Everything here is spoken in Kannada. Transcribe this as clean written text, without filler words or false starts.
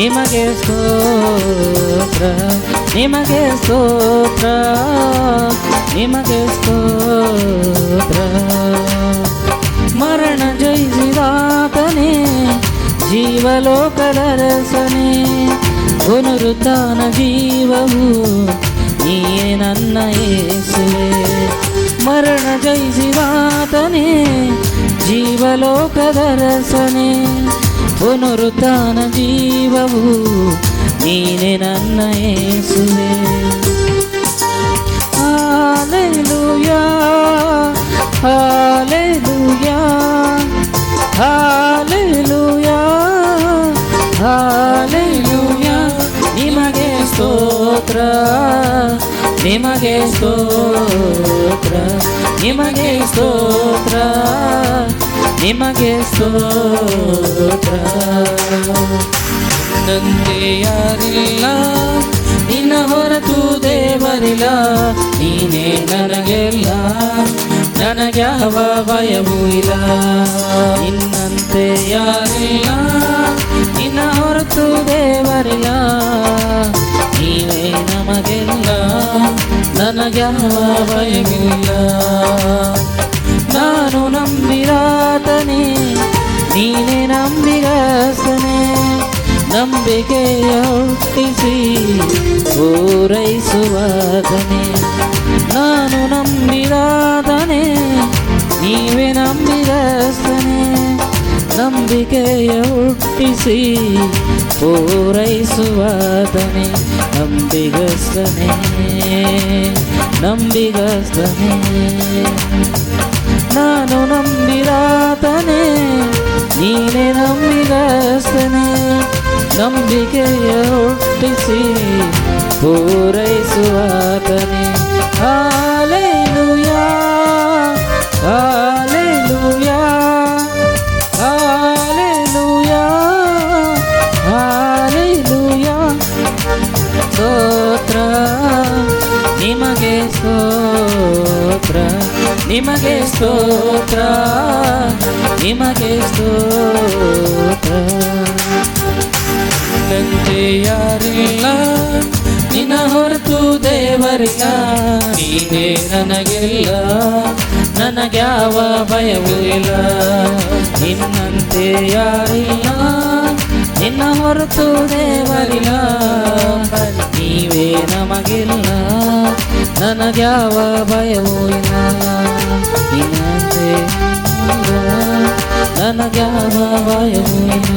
ನಿಮಗೆ ಸ್ತೋತ್ರ, ನಿಮಗೆ ಸ್ತೋತ್ರ, ನಿಮಗೆ ಸ್ತೋತ್ರ. ಮರಣ ಜಯಿಸಿದಾತನೇ, ಜೀವಲೋಕದ ರಸನೇ, ಪುನರುತ್ಥಾನ ಜೀವವು ನೀಯೇ ನನ್ನ ಯೇಸುವೆ. ಮರಣ ಜಯಿಸಿದಾತನೇ, ಜೀವಲೋಕದ ರಸನೇ, ಪುನರುತ್ಥಾನ ಜೀವವು ನೀನೇ ನನ್ನ ಯೇಸುವೆ. Hallelujah, hallelujah, hallelujah, hallelujah. ನಿಮಗೆ ಸ್ತೋತ್ರ, ನಿಮಗೆ ಸ್ತೋತ್ರ, ನಿಮಗೆ ಸ್ತೋತ್ರ, ನಿಮಗೆ ಸ್ತೋತ್ರ. ನಂತೆ ಯಾರಿಲ್ಲ, ನಿನ್ನ ಹೊರತು ದೇವರಿಲ್ಲ, ನೀನೇ ನನಗೆಲ್ಲ, ನನಗ್ಯಾವ ಭಯವೂ ಇಲ್ಲ. ನಿನ್ನಂತೆ ಯಾರಿಲ್ಲ, ನಿನ್ನ ಹೊರತು ದೇವರಿಲ್ಲ, ನೀವೇ ನಮಗೆಲ್ಲ, ನನಗ್ಯಾವ ಭಯವಿಲ್ಲ. ನಾನು ನಂಬಿರಾತನೇ, ನೀನೇ ನಂಬಿಗಸ್ತನೇ, ನಂಬಿಕೆಯ ಹುಟ್ಟಿಸಿ ಪೂರೈಸುವಾತನೇ. ನಾನು ನಂಬಿರಾತನೇ, ನೀವೇ ನಂಬಿಗಸ್ತನೇ, ನಂಬಿಕೆಯ ಹುಟ್ಟಿಸಿ ಪೂರೈಸುವಾತನೇ. ನಂಬಿಗಸ್ತನೇ, ನಂಬಿಗಸ್ತನೇ. ನಾನು ನಂಬಿರಾತನೇ, ನೀನೇ ನಂಬಿಗಸ್ತನೇ, ನಂಬಿಕೆಯ ಹುಟ್ಟಿಸಿ ಪೂರೈಸುವಾತನೇ. Hallelujah, hallelujah, hallelujah, hallelujah. ಸ್ತೋತ್ರ, ನಿಮಗೆ ಸ್ತೋತ್ರ, ನಿಮಗೆ ಸ್ತೋತ್ರ, ನಿಮಗೆ ಸ್ತೋತ್ರ. ನಂತೆ ಯಾರಿಲ್ಲ, ನಿನ್ನ ಹೊರತು ದೇವರಿಲ್ಲ, ನೀನೇ ನನಗೆಲ್ಲ, ನನಗ್ಯಾವ ಭಯವೂ ಇಲ್ಲ. ನಿನ್ನಂತೆ ಯಾರಿಲ್ಲ, ನಿನ್ನ ಹೊರತು ದೇವರಿಲ್ಲ, ನೀವೇ ನಮಗಿಲ್ಲ, ನನಗ್ಯಾವ ಭಯವೂ ಇಲ್ಲ. ನಿನ್ನಂತೆ ನನಗ್ಯಾವ ಭಯವೂ ಇಲ್ಲ.